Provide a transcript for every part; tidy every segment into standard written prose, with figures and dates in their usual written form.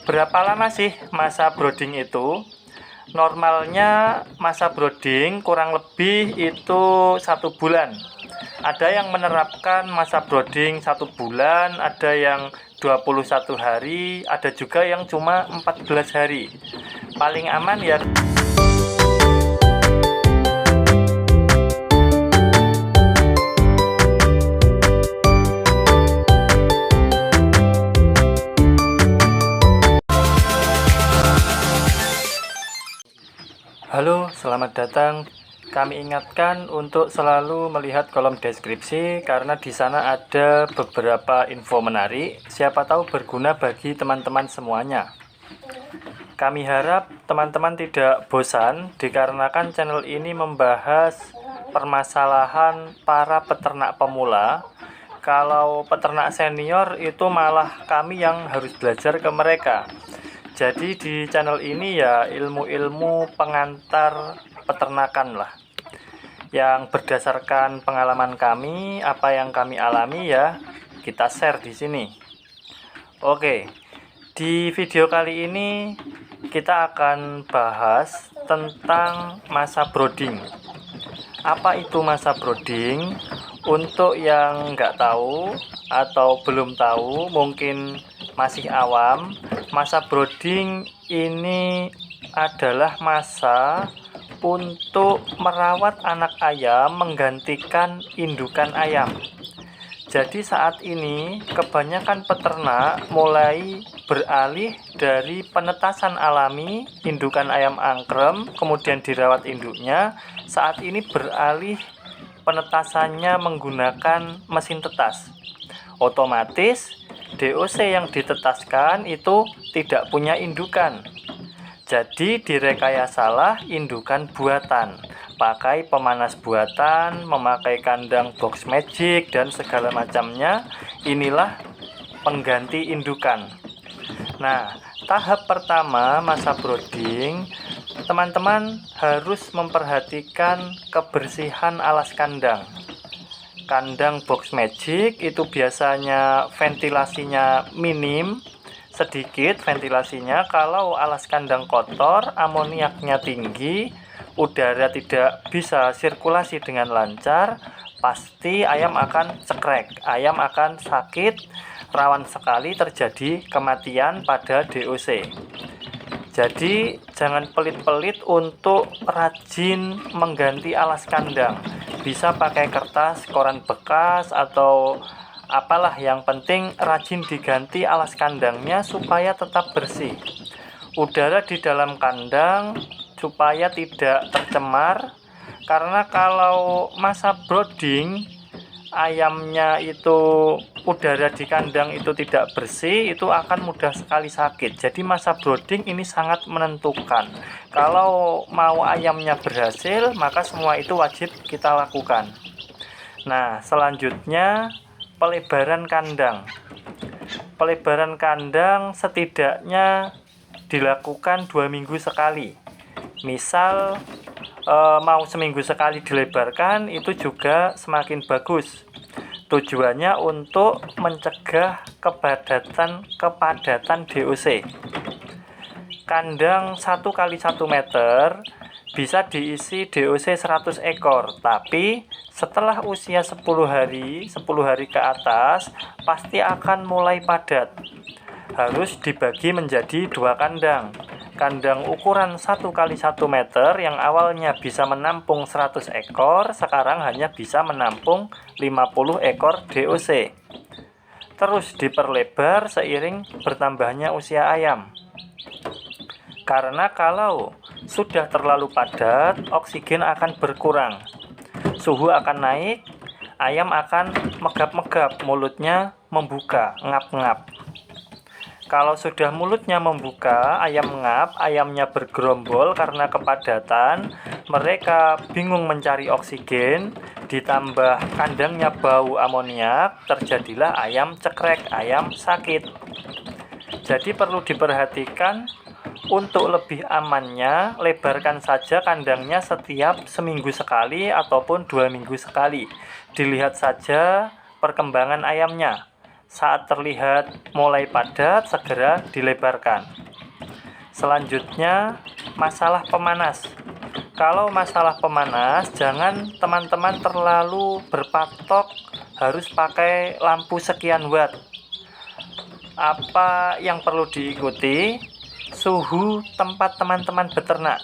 Berapa lama sih masa brooding itu? Normalnya masa brooding kurang lebih itu 1 bulan. Ada yang menerapkan masa brooding 1 bulan, ada yang 21 hari, ada juga yang cuma 14 hari. Paling aman ya. Halo, selamat datang. Kami ingatkan untuk selalu melihat kolom deskripsi karena di sana ada beberapa info menarik, siapa tahu berguna bagi teman-teman semuanya. Kami harap teman-teman tidak bosan dikarenakan channel ini membahas permasalahan para peternak pemula. Kalau peternak senior itu malah kami yang harus belajar ke mereka. Jadi di channel ini ya ilmu-ilmu pengantar peternakan lah, yang berdasarkan pengalaman kami, apa yang kami alami ya kita share di sini. Oke, di video kali ini kita akan bahas tentang masa brooding. Apa itu masa brooding? Untuk yang nggak tahu atau belum tahu, mungkin masih awam, masa brooding ini adalah masa untuk merawat anak ayam menggantikan indukan ayam. Jadi saat ini kebanyakan peternak mulai beralih dari penetasan alami indukan ayam angkrem kemudian dirawat induknya, saat ini beralih penetasannya menggunakan mesin tetas. Otomatis DOC yang ditetaskan itu tidak punya indukan. Jadi direkayasalah indukan buatan, pakai pemanas buatan, memakai kandang box magic dan segala macamnya. Inilah pengganti indukan. Nah, tahap pertama masa brooding, teman-teman harus memperhatikan kebersihan alas kandang. Kandang box magic itu biasanya ventilasinya minim, sedikit ventilasinya. Kalau alas kandang kotor, amoniaknya tinggi, udara tidak bisa sirkulasi dengan lancar, pasti ayam akan cekrek, ayam akan sakit, rawan sekali terjadi kematian pada DOC. Jadi jangan pelit-pelit untuk rajin mengganti alas kandang. Bisa pakai kertas, koran bekas, atau apalah, yang penting rajin diganti alas kandangnya supaya tetap bersih. Udara di dalam kandang supaya tidak tercemar, karena kalau masa brooding ayamnya itu udara di kandang itu tidak bersih, itu akan mudah sekali sakit. Jadi masa brooding ini sangat menentukan. Kalau mau ayamnya berhasil, maka semua itu wajib kita lakukan. Nah, selanjutnya pelebaran kandang. Pelebaran kandang setidaknya dilakukan 2 minggu sekali. Misal mau seminggu sekali dilebarkan, itu juga semakin bagus. Tujuannya untuk mencegah kepadatan DOC. Kandang 1 kali 1 meter bisa diisi DOC 100 ekor, tapi setelah usia 10 hari ke atas pasti akan mulai padat. Harus dibagi menjadi 2 kandang. Kandang ukuran 1 kali 1 meter yang awalnya bisa menampung 100 ekor, sekarang hanya bisa menampung 50 ekor DOC. Terus diperlebar seiring bertambahnya usia ayam. Karena kalau sudah terlalu padat, oksigen akan berkurang, suhu akan naik, ayam akan megap-megap, mulutnya membuka, ngap-ngap. Kalau sudah mulutnya membuka, ayam ngap, ayamnya bergerombol karena kepadatan, mereka bingung mencari oksigen, ditambah kandangnya bau amoniak, terjadilah ayam cekrek, ayam sakit. Jadi perlu diperhatikan, untuk lebih amannya, lebarkan saja kandangnya setiap seminggu sekali ataupun 2 minggu sekali. Dilihat saja perkembangan ayamnya. Saat terlihat mulai padat, segera dilebarkan. Selanjutnya, masalah pemanas. Kalau masalah pemanas, jangan teman-teman terlalu berpatok harus pakai lampu sekian watt. Apa yang perlu diikuti? Suhu tempat teman-teman beternak.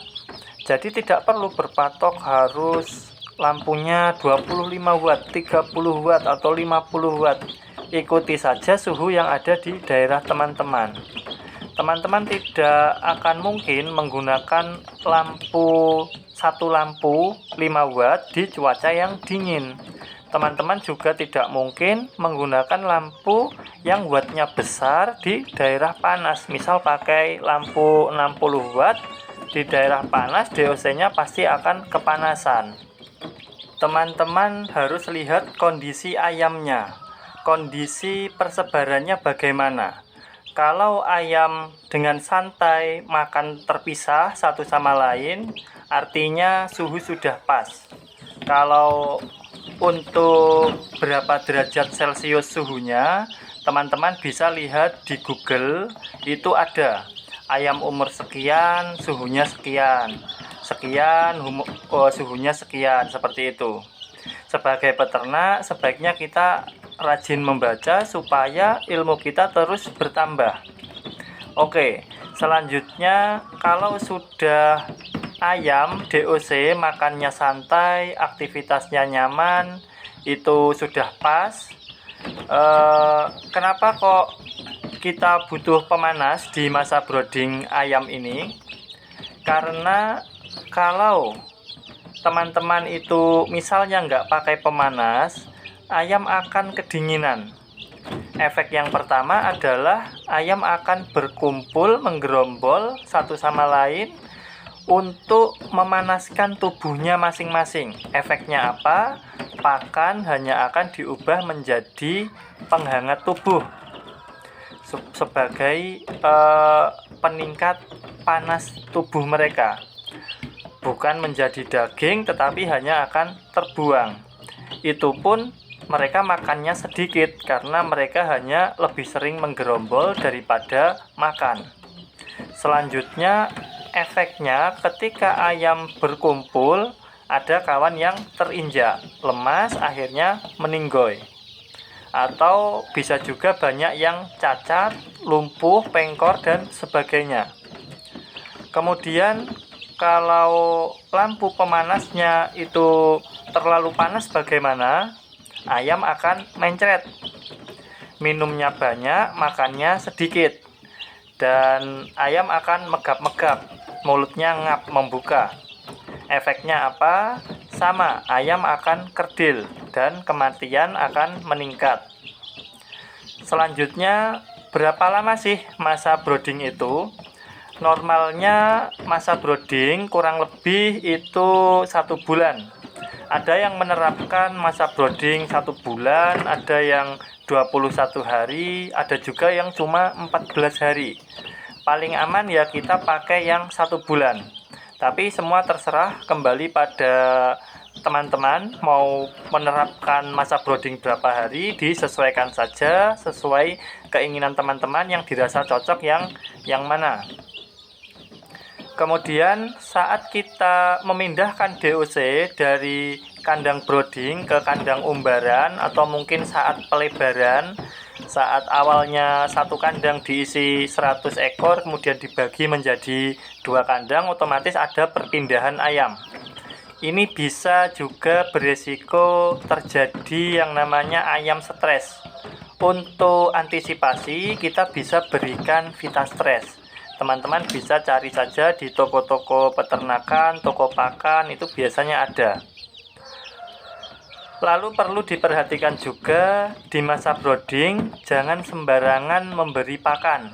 Jadi tidak perlu berpatok harus lampunya 25 watt, 30 watt, atau 50 watt. Ikuti saja suhu yang ada di daerah teman-teman. Teman-teman tidak akan mungkin menggunakan satu lampu 5 watt di cuaca yang dingin. Teman-teman juga tidak mungkin menggunakan lampu yang wattnya besar di daerah panas. Misal pakai lampu 60 watt di daerah panas, DOC-nya pasti akan kepanasan. Teman-teman harus lihat kondisi ayamnya. Kondisi persebarannya bagaimana. Kalau ayam dengan santai makan terpisah satu sama lain, artinya suhu sudah pas. Kalau untuk berapa derajat Celcius suhunya, teman-teman bisa lihat di Google, itu ada ayam umur sekian, suhunya sekian, suhunya sekian, seperti itu. Sebagai peternak, sebaiknya kita rajin membaca supaya ilmu kita terus bertambah. Oke, selanjutnya kalau sudah ayam DOC makannya santai, aktivitasnya nyaman, itu sudah pas. Kenapa kok kita butuh pemanas di masa brooding ayam ini? Karena kalau teman-teman itu misalnya nggak pakai pemanas, ayam akan kedinginan. Efek yang pertama adalah ayam akan berkumpul, menggerombol satu sama lain untuk memanaskan tubuhnya masing-masing. Efeknya apa? Pakan hanya akan diubah menjadi penghangat tubuh sebagai peningkat panas tubuh mereka. Bukan menjadi daging, tetapi hanya akan terbuang. Itu pun mereka makannya sedikit karena mereka hanya lebih sering menggerombol daripada makan. Selanjutnya, efeknya ketika ayam berkumpul, ada kawan yang terinjak, lemas, akhirnya meninggoy. Atau bisa juga banyak yang cacat, lumpuh, pengkor, dan sebagainya. Kemudian kalau lampu pemanasnya itu terlalu panas bagaimana? Ayam akan mencret. Minumnya banyak, makannya sedikit. Dan ayam akan megap-megap, mulutnya ngap, membuka. Efeknya apa? Sama, ayam akan kerdil dan kematian akan meningkat. Selanjutnya, berapa lama sih masa brooding itu? Normalnya masa brooding kurang lebih itu 1 bulan. Ada yang menerapkan masa brooding 1 bulan, ada yang 21 hari, ada juga yang cuma 14 hari. Paling aman ya kita pakai yang 1 bulan. Tapi semua terserah, kembali pada teman-teman mau menerapkan masa brooding berapa hari, disesuaikan saja sesuai keinginan teman-teman yang dirasa cocok yang mana. Kemudian saat kita memindahkan DOC dari kandang brooding ke kandang umbaran, atau mungkin saat pelebaran, saat awalnya satu kandang diisi 100 ekor kemudian dibagi menjadi 2 kandang, otomatis ada perpindahan ayam. Ini bisa juga beresiko terjadi yang namanya ayam stres. Untuk antisipasi, kita bisa berikan Vitastres. Teman-teman bisa cari saja di toko-toko peternakan, toko pakan, itu biasanya ada. Lalu perlu diperhatikan juga di masa brooding, jangan sembarangan memberi pakan.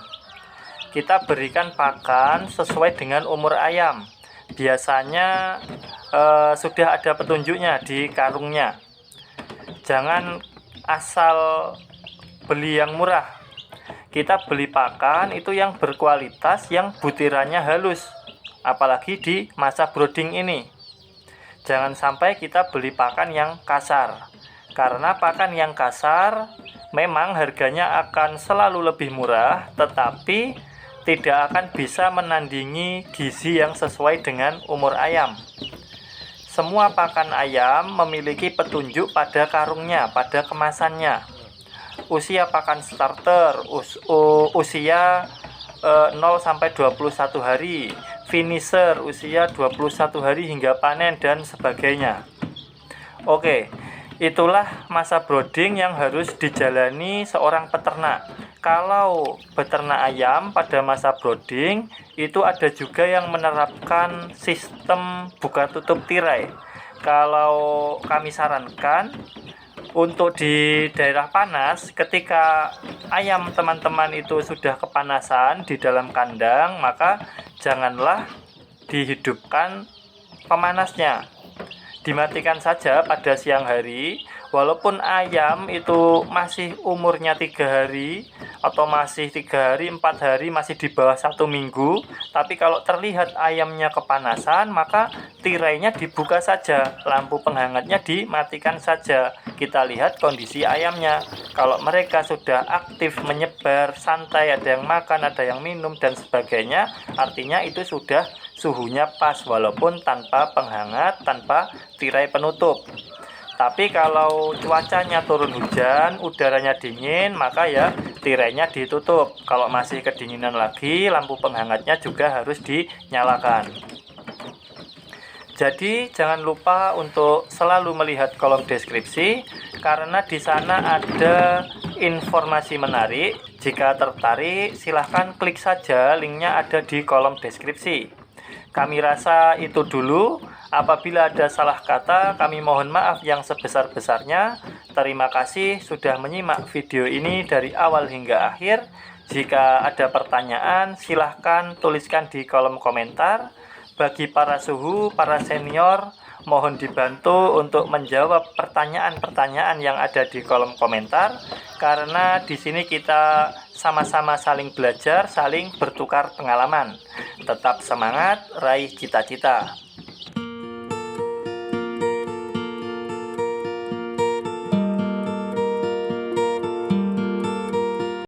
Kita berikan pakan sesuai dengan umur ayam. Biasanya sudah ada petunjuknya di karungnya. Jangan asal beli yang murah. Kita beli pakan itu yang berkualitas, yang butirannya halus, apalagi di masa brooding ini. Jangan sampai kita beli pakan yang kasar. Karena pakan yang kasar memang harganya akan selalu lebih murah, tetapi tidak akan bisa menandingi gizi yang sesuai dengan umur ayam. Semua pakan ayam memiliki petunjuk pada karungnya, pada kemasannya. Usia pakan starter, usia 0 sampai 21 hari, finisher usia 21 hari hingga panen dan sebagainya. Oke, itulah masa brooding yang harus dijalani seorang peternak. Kalau beternak ayam pada masa brooding, itu ada juga yang menerapkan sistem buka tutup tirai. Kalau kami sarankan untuk di daerah panas, ketika ayam teman-teman itu sudah kepanasan di dalam kandang, maka janganlah dihidupkan pemanasnya. Dimatikan saja pada siang hari. Walaupun ayam itu masih umurnya 3 hari atau masih 3 hari, 4 hari, masih di bawah 1 minggu, tapi kalau terlihat ayamnya kepanasan, maka tirainya dibuka saja, lampu penghangatnya dimatikan saja. Kita lihat kondisi ayamnya. Kalau mereka sudah aktif menyebar, santai, ada yang makan, ada yang minum dan sebagainya, artinya itu sudah suhunya pas walaupun tanpa penghangat, tanpa tirai penutup. Tapi kalau cuacanya turun hujan, udaranya dingin, maka ya tirainya ditutup. Kalau masih kedinginan lagi, lampu penghangatnya juga harus dinyalakan. Jadi jangan lupa untuk selalu melihat kolom deskripsi, karena di sana ada informasi menarik. Jika tertarik, silahkan klik saja, linknya ada di kolom deskripsi. Kami rasa itu dulu. Apabila ada salah kata, kami mohon maaf yang sebesar-besarnya. Terima kasih sudah menyimak video ini dari awal hingga akhir. Jika ada pertanyaan, silahkan tuliskan di kolom komentar. Bagi para suhu, para senior, mohon dibantu untuk menjawab pertanyaan-pertanyaan yang ada di kolom komentar, karena di sini kita sama-sama saling belajar, saling bertukar pengalaman. Tetap semangat, raih cita-cita.